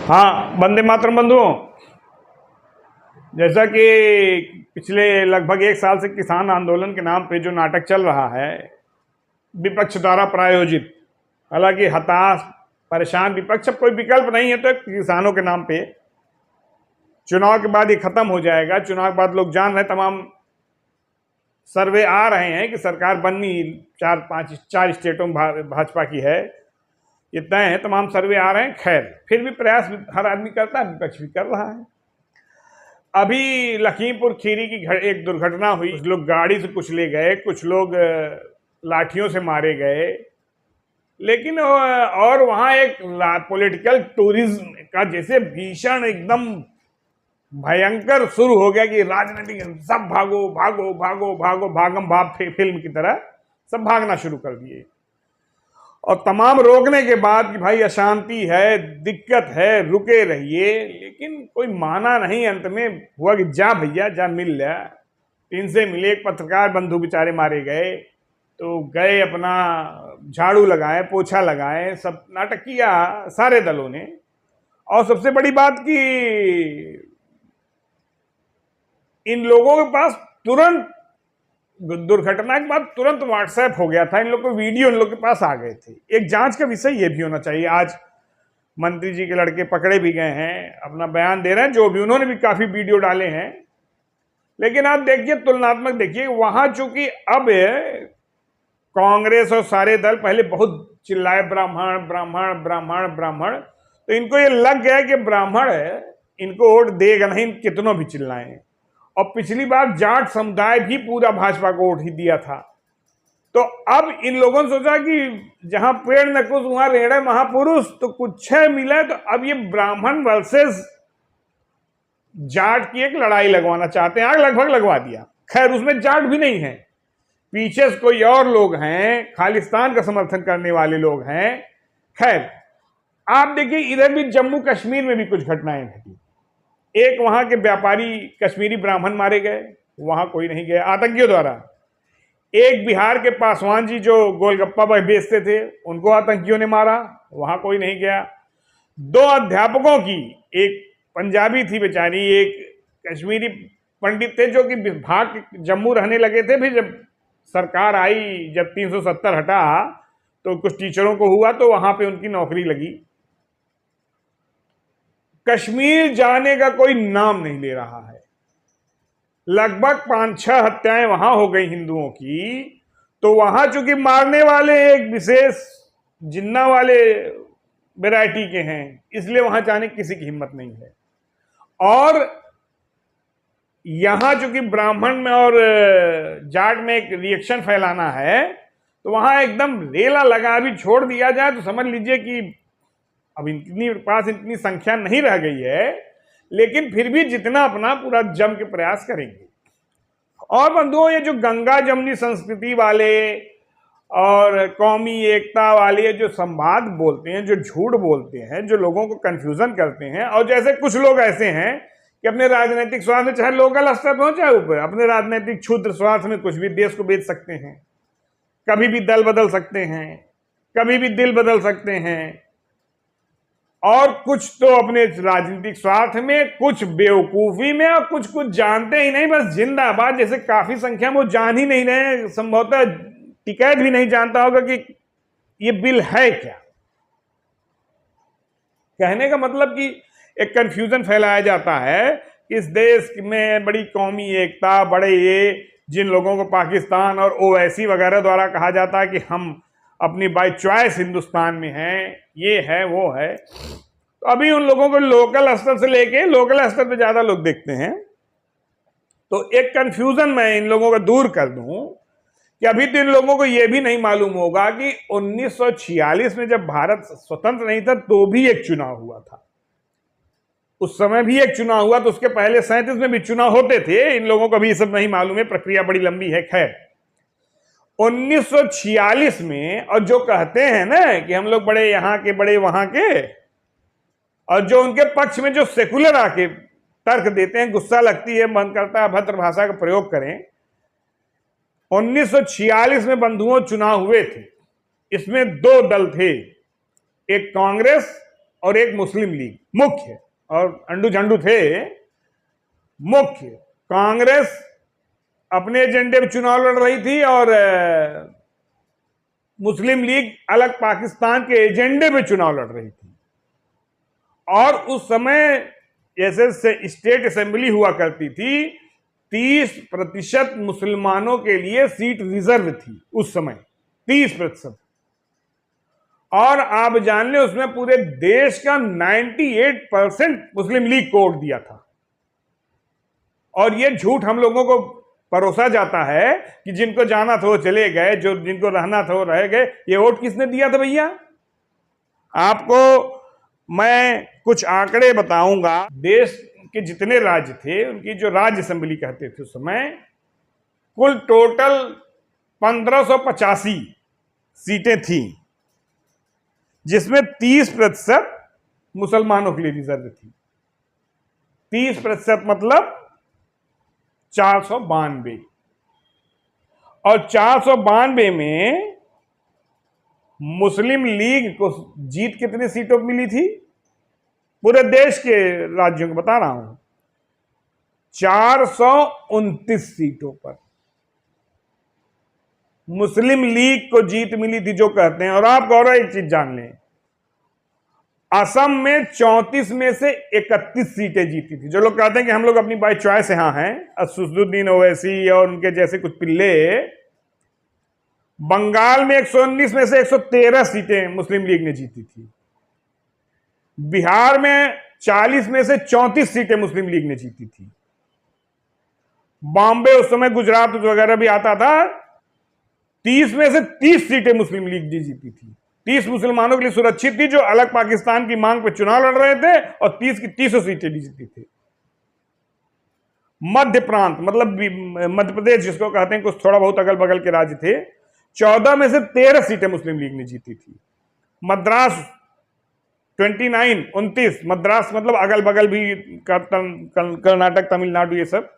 हाँ, वंदे मातरम बंधुओं, जैसा कि पिछले लगभग एक साल से किसान आंदोलन के नाम पे जो नाटक चल रहा है विपक्ष द्वारा प्रायोजित, हालांकि हताश परेशान विपक्ष, अब कोई विकल्प नहीं है तो किसानों के नाम पे चुनाव के बाद ये खत्म हो जाएगा। चुनाव के बाद लोग जान रहे, तमाम सर्वे आ रहे हैं कि सरकार बननी 4 स्टेटों में भाजपा की है, ये तय है, तमाम सर्वे आ रहे हैं। खैर, फिर भी प्रयास हर आदमी करता है, विपक्ष भी कर रहा है। अभी लखीमपुर खीरी की एक दुर्घटना हुई, कुछ लोग गाड़ी से कुचले गए, कुछ लोग लाठियों से मारे गए, लेकिन और वहां एक पॉलिटिकल टूरिज्म का जैसे भीषण एकदम भयंकर शुरू हो गया कि राजनीतिक सब भागो भागो भागो भागो, भागम भाग फिल्म की तरह सब भागना शुरू कर दिए। और तमाम रोकने के बाद कि भाई अशांति है, दिक्कत है, रुके रहिए, लेकिन कोई माना नहीं। अंत में हुआ कि जा भैया जा, मिल लिया। इनसे मिले, एक पत्रकार बंधु बेचारे मारे गए, तो गए अपना झाड़ू लगाए, पोछा लगाए, सब नाटक किया सारे दलों ने। और सबसे बड़ी बात कि इन लोगों के पास तुरंत दुर्घटना के बाद तुरंत व्हाट्सएप हो गया था, इन लोग को वीडियो इन लोग के पास आ गए थे। एक जांच का विषय ये भी होना चाहिए। आज मंत्री जी के लड़के पकड़े भी गए हैं, अपना बयान दे रहे हैं, जो भी उन्होंने भी काफी वीडियो डाले हैं। लेकिन आप देखिए, तुलनात्मक देखिए, वहां चूंकि अब कांग्रेस और सारे दल पहले बहुत चिल्लाए ब्राह्मण ब्राह्मण ब्राह्मण ब्राह्मण, तो इनको ये लग गया कि ब्राह्मण इनको वोट देगा नहीं, कितनों भी चिल्लाएं। और पिछली बार जाट समुदाय भी पूरा भाजपा को वोट ही दिया था। तो अब इन लोगों ने सोचा कि जहां पेड़ न कुछ वहां रेड़े महापुरुष, तो कुछ मिला। तो अब ये ब्राह्मण वर्सेस जाट की एक लड़ाई लगवाना चाहते हैं। आग लगभग लगवा दिया। खैर, उसमें जाट भी नहीं है, पीछे से कोई और लोग हैं, खालिस्तान का समर्थन करने वाले लोग हैं। खैर, आप देखिए, इधर भी जम्मू कश्मीर में भी कुछ घटनाएं घटी। एक वहां के व्यापारी कश्मीरी ब्राह्मण मारे गए, वहां कोई नहीं गया आतंकियों द्वारा। एक बिहार के पासवान जी जो गोलगप्पा बेचते थे, उनको आतंकियों ने मारा, वहां कोई नहीं गया। 2 अध्यापकों की, एक पंजाबी थी बेचारी, एक कश्मीरी पंडित थे, जो कि भाग जम्मू रहने लगे थे। फिर जब सरकार आई, जब 370 हटा, तो कुछ टीचरों को हुआ, तो वहां पे उनकी नौकरी लगी। कश्मीर जाने का कोई नाम नहीं ले रहा है। लगभग 5-6 हत्याएं वहां हो गई हिंदुओं की। तो वहां चूंकि मारने वाले एक विशेष जिन्ना वाले वैरायटी के हैं, इसलिए वहां जाने की किसी की हिम्मत नहीं है। और यहां चूंकि ब्राह्मण में और जाट में एक रिएक्शन फैलाना है, तो वहां एकदम रेला लगा। अभी छोड़ दिया जाए तो समझ लीजिए कि अब इतनी पास इतनी संख्या नहीं रह गई है, लेकिन फिर भी जितना अपना पूरा जम के प्रयास करेंगे। और बंधुओं, ये जो गंगा जमनी संस्कृति वाले और कौमी एकता वाले जो संवाद बोलते हैं, जो झूठ बोलते हैं, जो लोगों को कंफ्यूजन करते हैं, और जैसे कुछ लोग ऐसे हैं कि अपने राजनीतिक स्वार्थ में, चाहे लोकल स्तर पर हो चाहे ऊपर, अपने राजनीतिक क्षुद्र स्वार्थ में कुछ भी देश को बेच सकते हैं, कभी भी दल बदल सकते हैं, कभी भी दिल बदल सकते हैं। और कुछ तो अपने राजनीतिक स्वार्थ में, कुछ बेवकूफी में, और कुछ कुछ जानते ही नहीं, बस जिंदाबाद। जैसे काफी संख्या में वो जान ही नहीं रहे, संभवतः टिकैत भी नहीं जानता होगा कि ये बिल है क्या। कहने का मतलब कि एक कंफ्यूजन फैलाया जाता है कि इस देश में बड़ी कौमी एकता, बड़े ये जिन लोगों को पाकिस्तान और ओवैसी वगैरह द्वारा कहा जाता है कि हम अपनी बाय चॉइस हिंदुस्तान में हैं, ये है वो है। तो अभी उन लोगों को लोकल स्तर से लेके लोकल स्तर पे ज्यादा लोग देखते हैं। तो एक कंफ्यूजन मैं इन लोगों को दूर कर दूं कि अभी तो इन लोगों को यह भी नहीं मालूम होगा कि 1946 में जब भारत स्वतंत्र नहीं था, तो भी एक चुनाव हुआ था। उस समय भी एक चुनाव हुआ, तो उसके पहले 37 में भी चुनाव होते थे। इन लोगों को भी ये सब नहीं मालूम है, प्रक्रिया बड़ी लंबी है। खैर, 1946 में, और जो कहते हैं ना कि हम लोग बड़े यहां के बड़े वहां के, और जो उनके पक्ष में जो सेकुलर आके तर्क देते हैं, गुस्सा लगती है, मन करता है अभद्र भाषा का प्रयोग करें। 1946 में बंधुओं चुनाव हुए थे, इसमें 2 दल थे, एक कांग्रेस और एक मुस्लिम लीग मुख्य, और अंडू झंडू थे मुख्य। कांग्रेस अपने एजेंडे पे चुनाव लड़ रही थी और मुस्लिम लीग अलग पाकिस्तान के एजेंडे पे चुनाव लड़ रही थी। और उस समय जैसे स्टेट असेंबली हुआ करती थी, 30% मुसलमानों के लिए सीट रिजर्व थी उस समय, 30%। और आप जान लें उसमें पूरे देश का 98% मुस्लिम लीग को वोट दिया था। और ये झूठ हम लोगों को परोसा जाता है कि जिनको जाना था वो चले गए, जो जिनको रहना था वो रह गए। ये वोट किसने दिया था भैया? आपको मैं कुछ आंकड़े बताऊंगा। देश के जितने राज्य थे उनकी जो राज्य असेंबली कहते थे उस समय, कुल टोटल 1585 सीटें थी, जिसमें 30% मुसलमानों के लिए रिजर्व थी। 30% मतलब 492। और 492 में मुस्लिम लीग को जीत कितनी सीटों पर मिली थी? पूरे देश के राज्यों को बता रहा हूं, 429 सीटों पर मुस्लिम लीग को जीत मिली थी, जो कहते हैं। और आप गौरव एक चीज जान लें, असम में 34 में से 31 सीटें जीती थी। जो लोग कहते हैं कि हम लोग अपनी बाई चॉइस यहां हैं, असदुद्दीन ओवैसी और उनके जैसे कुछ पिल्ले। बंगाल में 119 में से 113 सीटें मुस्लिम लीग ने जीती थी। बिहार में 40 में से 34 सीटें मुस्लिम लीग ने जीती थी। बॉम्बे उस समय गुजरात वगैरह भी आता था, 30 में से 30 सीटें मुस्लिम लीग ने जीती थी। 30 मुसलमानों के लिए सुरक्षित थी, जो अलग पाकिस्तान की मांग पर चुनाव लड़ रहे थे, और 30 की 30 सीटें भी जीती थी। मध्य प्रांत मतलब मध्य प्रदेश जिसको कहते हैं, कुछ थोड़ा बहुत अगल बगल के राज्य थे, 14 में से 13 सीटें मुस्लिम लीग ने जीती थी। मद्रास 29 मद्रास मतलब अगल बगल भी कर्नाटक, तमिलनाडु, ये सब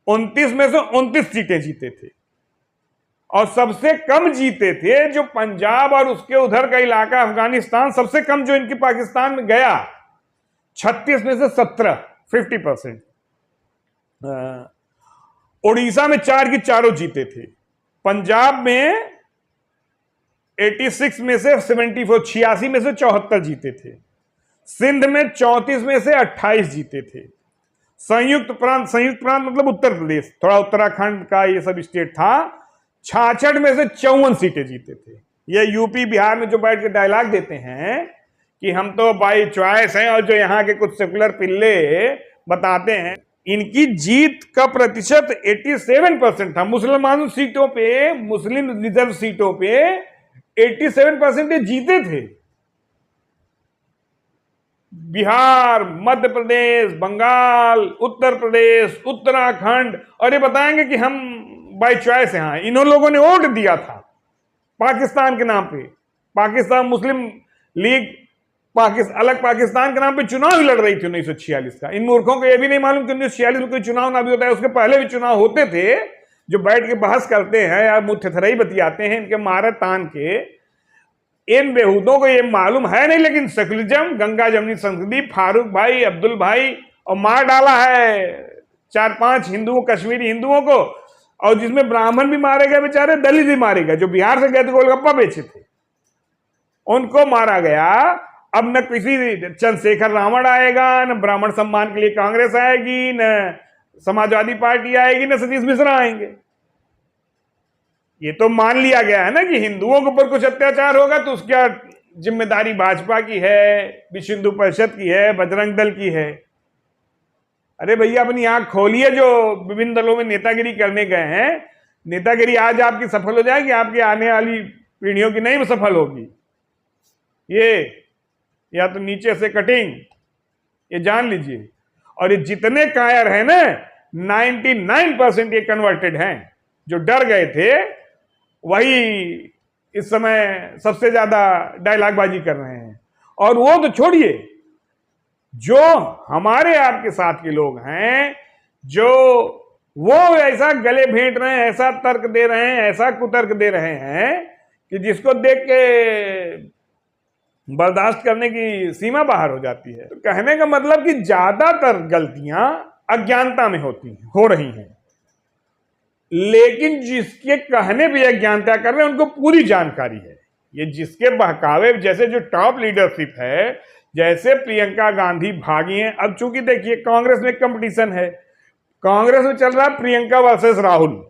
29 में से 29 सीटें जीते थे। और सबसे कम जीते थे जो पंजाब और उसके उधर का इलाका अफगानिस्तान, सबसे कम जो इनकी पाकिस्तान में गया, 36 में से 17, 50%। उड़ीसा में 4 की 4 जीते थे। पंजाब में 86 में से 74, 86 में से 74 जीते थे। सिंध में 34 में से 28 जीते थे। संयुक्त प्रांत मतलब उत्तर प्रदेश, थोड़ा उत्तराखंड का ये सब स्टेट था, 66 में से 54 सीटें जीते थे। ये यूपी बिहार में जो बैठ के डायलॉग देते हैं कि हम तो बाई चॉइस हैं, और जो यहाँ के कुछ सेकुलर पिल्ले बताते हैं, इनकी जीत का प्रतिशत 87% था। मुसलमान सीटों पे, मुस्लिम रिजर्व सीटों पे 87% जीते थे। बिहार, मध्य प्रदेश, बंगाल, उत्तर प्रदेश, उत्तराखंड, और ये बताएंगे कि हम बाई चॉइस यहां। इन्हों लोगों ने वोट दिया था पाकिस्तान के नाम पे। पाकिस्तान मुस्लिम लीग अलग पाकिस्तान के नाम पे चुनाव ही लड़ रही थी 1946 का। इन मूर्खों को यह भी नहीं मालूम कि 1946 में कोई चुनाव ना भी होता है, उसके पहले भी चुनाव होते थे। जो बैठ के बहस करते हैं या मुँह थरथराई बतियाते हैं, इनके मारे तान के, इन बेहूदों को ये मालूम है नहीं। लेकिन सेकुलरिज्म, गंगा जमनी संसदी, फारूक भाई, अब्दुल भाई, और मार डाला है 4-5 हिंदुओं, कश्मीरी हिंदुओं को, और जिसमें ब्राह्मण भी मारे गए बेचारे, दलित भी मारे गए। जो बिहार से गए थे गोलगप्पा बेचे थे, उनको मारा गया। अब न किसी चंद्रशेखर रावण आएगा, न ब्राह्मण सम्मान के लिए कांग्रेस आएगी, न समाजवादी पार्टी आएगी, न सतीश मिश्रा आएंगे। ये तो मान लिया गया है ना कि हिंदुओं के ऊपर कुछ अत्याचार होगा तो उसका जिम्मेदारी भाजपा की है, विश्व हिंदू परिषद की है, बजरंग दल की है। अरे भैया अपनी आंख खोलिए। जो विभिन्न दलों में नेतागिरी करने गए हैं, नेतागिरी आज आपकी सफल हो जाएगी, आपकी आने वाली पीढ़ियों की नहीं सफल होगी। ये या तो नीचे से कटिंग, ये जान लीजिए। और ये जितने कायर हैं ना, 99% ये कन्वर्टेड हैं। जो डर गए थे वही इस समय सबसे ज्यादा डायलॉगबाजी कर रहे हैं। और वो तो छोड़िए, जो हमारे आपके साथ के लोग हैं, जो वो ऐसा गले भेंट रहे हैं, ऐसा तर्क दे रहे हैं, ऐसा कुतर्क दे रहे हैं कि जिसको देख के बर्दाश्त करने की सीमा बाहर हो जाती है। तो कहने का मतलब कि ज्यादातर गलतियां अज्ञानता में हो रही हैं, लेकिन जिसके कहने पे अज्ञानता कर रहे हैं उनको पूरी जानकारी है। ये जिसके बहकावे, जैसे जो टॉप लीडरशिप है, जैसे प्रियंका गांधी भागी हैं। अब चूंकि देखिए कांग्रेस में कंपटीशन है, कांग्रेस में चल रहा है प्रियंका वर्सेस राहुल।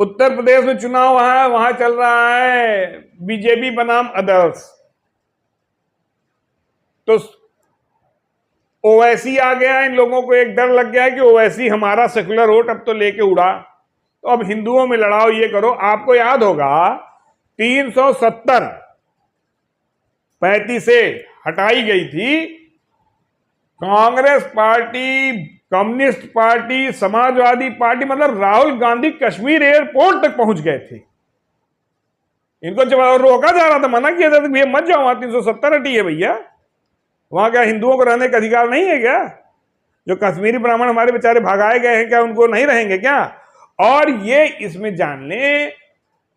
उत्तर प्रदेश में चुनाव है, वहां चल रहा है बीजेपी बनाम अदर्स। तो ओवैसी आ गया, इन लोगों को एक डर लग गया है कि ओवैसी हमारा सेकुलर वोट अब तो लेके उड़ा, तो अब हिंदुओं में लड़ाओ, ये करो। आपको याद होगा 370 35 से हटाई गई थी। Congress party, communist party, Samajwadi party, मतलब राहुल गांधी कश्मीर एयरपोर्ट तक पहुंच गए थे। इनको जब रोका जा रहा था, मना किया जाता भैया मत जाओ वहां, 370 हटी है भैया, वहां क्या हिंदुओं को रहने का अधिकार नहीं है क्या? जो कश्मीरी ब्राह्मण हमारे बेचारे भगाए गए हैं, क्या उनको नहीं रहेंगे क्या? और ये इसमें जान ले,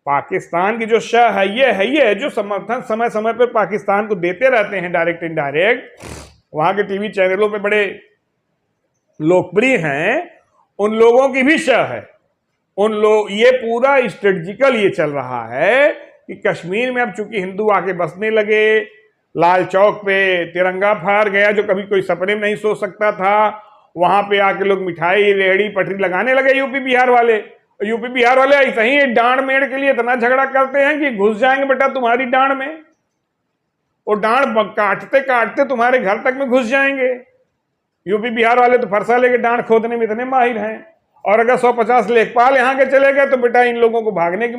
पाकिस्तान की जो शाह है ये जो समर्थन समय समय पर पाकिस्तान को देते रहते हैं, डायरेक्ट इनडायरेक्ट, वहां के टीवी चैनलों पे बड़े लोकप्रिय हैं, उन लोगों की भी शाह है। उन लोग, ये पूरा स्ट्रेटजिकल ये चल रहा है कि कश्मीर में अब चूंकि हिंदू आके बसने लगे, लाल चौक पे तिरंगा फहर गया जो कभी कोई सपने में नहीं सोच सकता था, वहां पे आके लोग मिठाई रेहड़ी पटरी लगाने लगे यूपी बिहार वाले। यूपी बिहार वाले ऐसा ही डांड मेड़ के लिए इतना झगड़ा करते हैं कि घुस जाएंगे बेटा तुम्हारी डांड में, और डांड काटते काटते तुम्हारे घर तक में घुस जाएंगे। यूपी बिहार वाले तो फरसा लेके डांड खोदने में इतने माहिर हैं, और अगर 150 लेखपाल यहां के चले गए तो बेटा इन लोगों को भागने की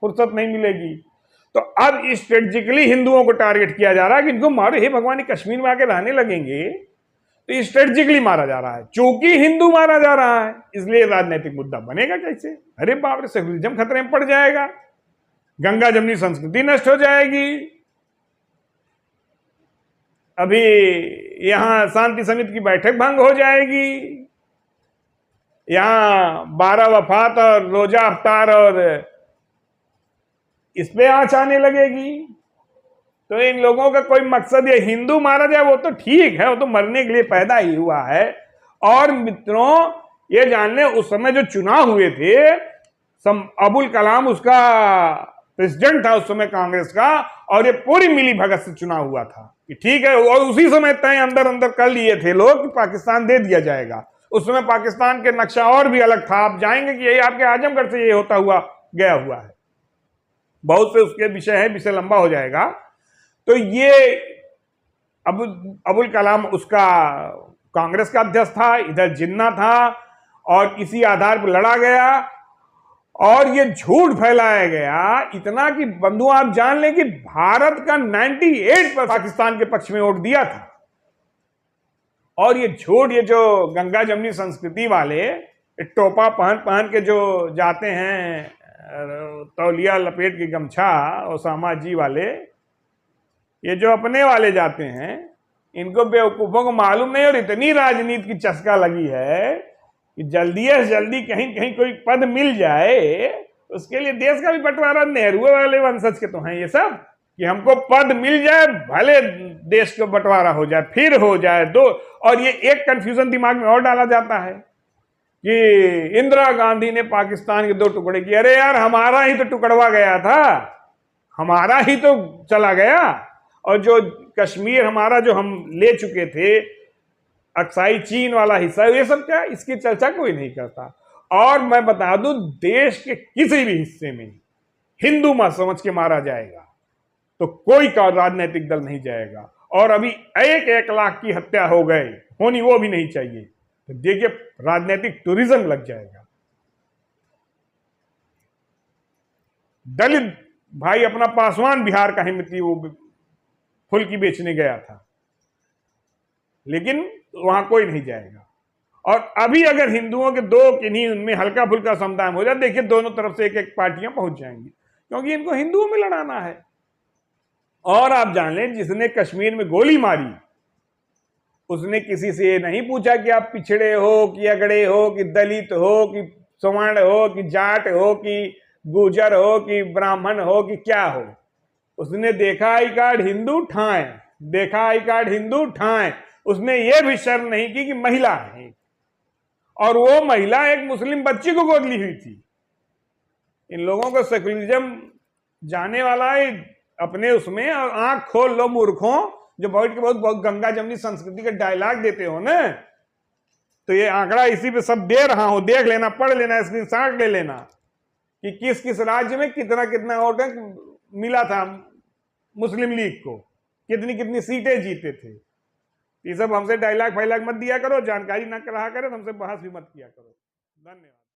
फुर्सत नहीं मिलेगी। तो अब स्ट्रेटेजिकली हिंदुओं को टारगेट किया जा रहा है कि इनको मारो, हे भगवान कश्मीर में आके रहने लगेंगे, तो स्ट्रेटेजिकली मारा जा रहा है। चूंकि हिंदू मारा जा रहा है इसलिए राजनीतिक मुद्दा बनेगा कैसे? अरे बाप रे, सेकुलरिज्म खतरे में पड़ जाएगा, गंगा जमनी संस्कृति नष्ट हो जाएगी। अभी यहां शांति समिति की बैठक भंग हो जाएगी, यहां 12 वफात और रोजा अफ्तार और इस पे आंच आने लगेगी। तो इन लोगों का कोई मकसद, ये हिंदू मारा जाए वो तो ठीक है, वो तो मरने के लिए पैदा ही हुआ है। और मित्रों ये जान लें, उस समय जो चुनाव हुए थे, अबुल कलाम उसका प्रेसिडेंट था उस समय कांग्रेस का, और ये पूरी मिली भगत से चुनाव हुआ था कि ठीक है, और उसी समय तय अंदर अंदर कर लिए थे लोग कि पाकिस्तान दे दिया जाएगा। उस समय पाकिस्तान के नक्शा और भी अलग था, आप जाएंगे कि यही आपके आजमगढ़ से ये होता हुआ गया हुआ है। बहुत से उसके विषय है, विषय लंबा हो जाएगा। तो ये अबुल कलाम उसका कांग्रेस का अध्यक्ष था, इधर जिन्ना था, और इसी आधार पर लड़ा गया और ये झूठ फैलाया गया इतना कि बंधु आप जान लें कि भारत का 98% पाकिस्तान के पक्ष में वोट दिया था। और ये झूठ, ये जो गंगा जमनी संस्कृति वाले टोपा पहन पहन के जो जाते हैं, तौलिया लपेट के गमछा, ओसामा जी वाले, ये जो अपने वाले जाते हैं, इनको बेवकूफों को मालूम नहीं, और इतनी राजनीति की चस्का लगी है कि जल्दी से जल्दी कहीं कहीं कोई पद मिल जाए, उसके लिए देश का भी बंटवारा, नेहरू वाले वंशज के तो हैं ये सब, कि हमको पद मिल जाए, भले देश का बंटवारा हो जाए, फिर हो जाए दो। और ये एक कंफ्यूजन दिमाग में और डाला जाता है कि इंदिरा गांधी ने पाकिस्तान के 2 टुकड़े किए। अरे यार, हमारा ही तो टुकड़वा गया था, हमारा ही तो चला गया। और जो कश्मीर हमारा जो हम ले चुके थे, अक्साई चीन वाला हिस्सा, ये सब क्या, इसकी चर्चा कोई नहीं करता। और मैं बता दूं, देश के किसी भी हिस्से में हिंदू मत समझ के मारा जाएगा तो कोई का राजनीतिक दल नहीं जाएगा। और अभी 1 लाख की हत्या हो गए, होनी वो भी नहीं चाहिए, तो देखिए राजनीतिक टूरिज्म लग जाएगा। दलित भाई अपना पासवान बिहार का हिम्मती वो फुल्की बेचने गया था, लेकिन वहां कोई नहीं जाएगा। और अभी अगर हिंदुओं के 2 किन्हीं उनमें हल्का फुल्का समुदाय हो जाए, देखिए दोनों तरफ से 1-1 पार्टियां पहुंच जाएंगी, क्योंकि इनको हिंदुओं में लड़ाना है। और आप जान लें, जिसने कश्मीर में गोली मारी उसने किसी से ये नहीं पूछा कि आप पिछड़े हो कि अगड़े हो कि दलित हो कि सवर्ण हो कि जाट हो कि गुर्जर हो कि ब्राह्मण हो कि क्या हो। उसने देखा आई कार्ड हिंदू ठाए, देखा आई कार्ड हिंदू ठाए, उसने ये भी शर्म नहीं की कि महिला है, और वो महिला एक मुस्लिम बच्ची को गोद ली हुई थी। इन लोगों को सेकुलरिज्म जाने वाला है अपने उसमें, और आंख खोल लो मूर्खों जो बैठ के बहुत गंगा जमनी संस्कृति का डायलॉग देते हो ना। तो ये आंकड़ा इसी पे सब दे रहा हूं, देख लेना, पढ़ लेना, स्क्रीनशॉट ले लेना कि किस किस राज्य में कितना कितना वोट मिला था मुस्लिम लीग को, कितनी कितनी सीटें जीते थे। ये सब हमसे डायलॉग फाइलॉग मत दिया करो, जानकारी ना रहा करो, हमसे बहस भी मत किया करो। धन्यवाद।